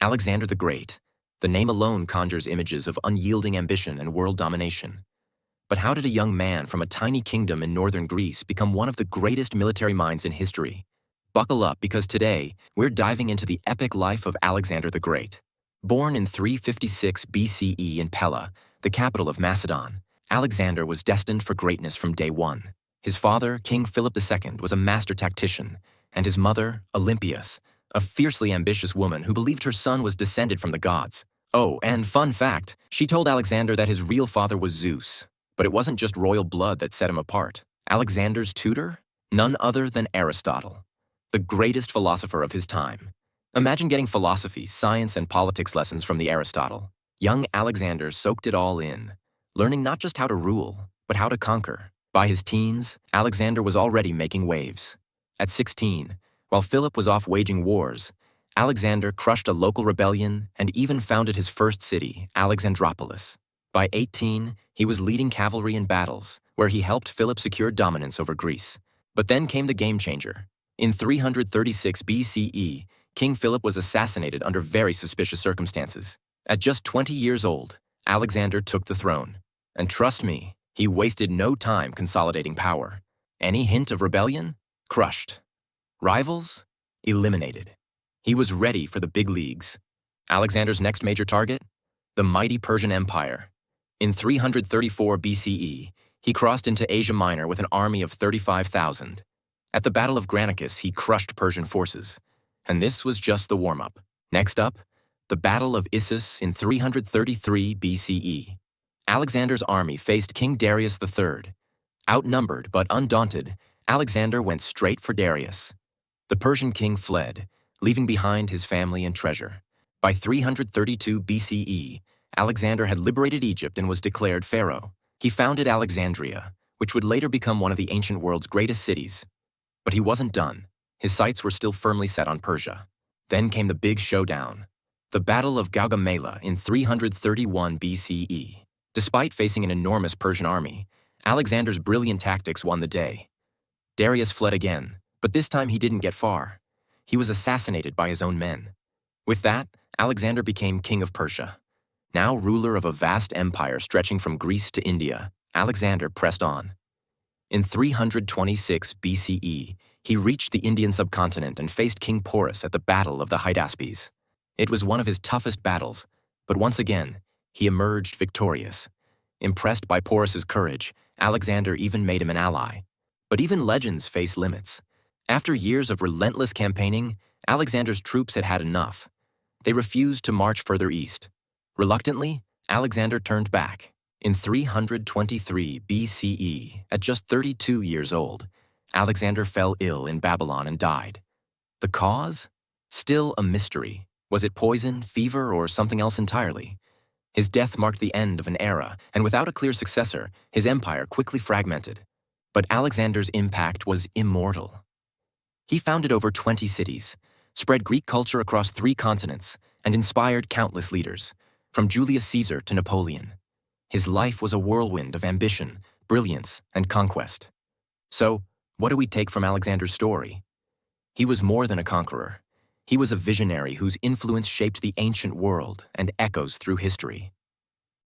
Alexander the Great. The name alone conjures images of unyielding ambition and world domination. But how did a young man from a tiny kingdom in northern Greece become one of the greatest military minds in history? Buckle up, because today we're diving into the epic life of Alexander the Great. Born in 356 BCE in Pella, the capital of Macedon, Alexander was destined for greatness from day one. His father, King Philip II, was a master tactician, and his mother, Olympias, a fiercely ambitious woman who believed her son was descended from the gods. Oh, and fun fact, she told Alexander that his real father was Zeus. But it wasn't just royal blood that set him apart. Alexander's tutor? None other than Aristotle, the greatest philosopher of his time. Imagine getting philosophy, science, and politics lessons from the Aristotle. Young Alexander soaked it all in, learning not just how to rule, but how to conquer. By his teens, Alexander was already making waves. At 16, while Philip was off waging wars, Alexander crushed a local rebellion and even founded his first city, Alexandropolis. By 18, he was leading cavalry in battles, where he helped Philip secure dominance over Greece. But then came the game changer. In 336 BCE, King Philip was assassinated under very suspicious circumstances. At just 20 years old, Alexander took the throne. And trust me, he wasted no time consolidating power. Any hint of rebellion? Crushed. Rivals? Eliminated. He was ready for the big leagues. Alexander's next major target? The mighty Persian Empire. In 334 BCE, he crossed into Asia Minor with an army of 35,000. At the Battle of Granicus, he crushed Persian forces. And this was just the warm-up. Next up, the Battle of Issus in 333 BCE. Alexander's army faced King Darius III. Outnumbered but undaunted, Alexander went straight for Darius. The Persian king fled, leaving behind his family and treasure. By 332 BCE, Alexander had liberated Egypt and was declared pharaoh. He founded Alexandria, which would later become one of the ancient world's greatest cities. But he wasn't done. His sights were still firmly set on Persia. Then came the big showdown, the Battle of Gaugamela in 331 BCE. Despite facing an enormous Persian army, Alexander's brilliant tactics won the day. Darius fled again, but this time he didn't get far. He was assassinated by his own men. With that, Alexander became king of Persia. Now ruler of a vast empire stretching from Greece to India, Alexander pressed on. In 326 BCE, he reached the Indian subcontinent and faced King Porus at the Battle of the Hydaspes. It was one of his toughest battles, but once again, he emerged victorious. Impressed by Porus's courage, Alexander even made him an ally. But even legends face limits. After years of relentless campaigning, Alexander's troops had had enough. They refused to march further east. Reluctantly, Alexander turned back. In 323 BCE, at just 32 years old, Alexander fell ill in Babylon and died. The cause? Still a mystery. Was it poison, fever, or something else entirely? His death marked the end of an era, and without a clear successor, his empire quickly fragmented. But Alexander's impact was immortal. He founded over 20 cities, spread Greek culture across 3 continents, and inspired countless leaders, from Julius Caesar to Napoleon. His life was a whirlwind of ambition, brilliance, and conquest. So, what do we take from Alexander's story? He was more than a conqueror. He was a visionary whose influence shaped the ancient world and echoes through history.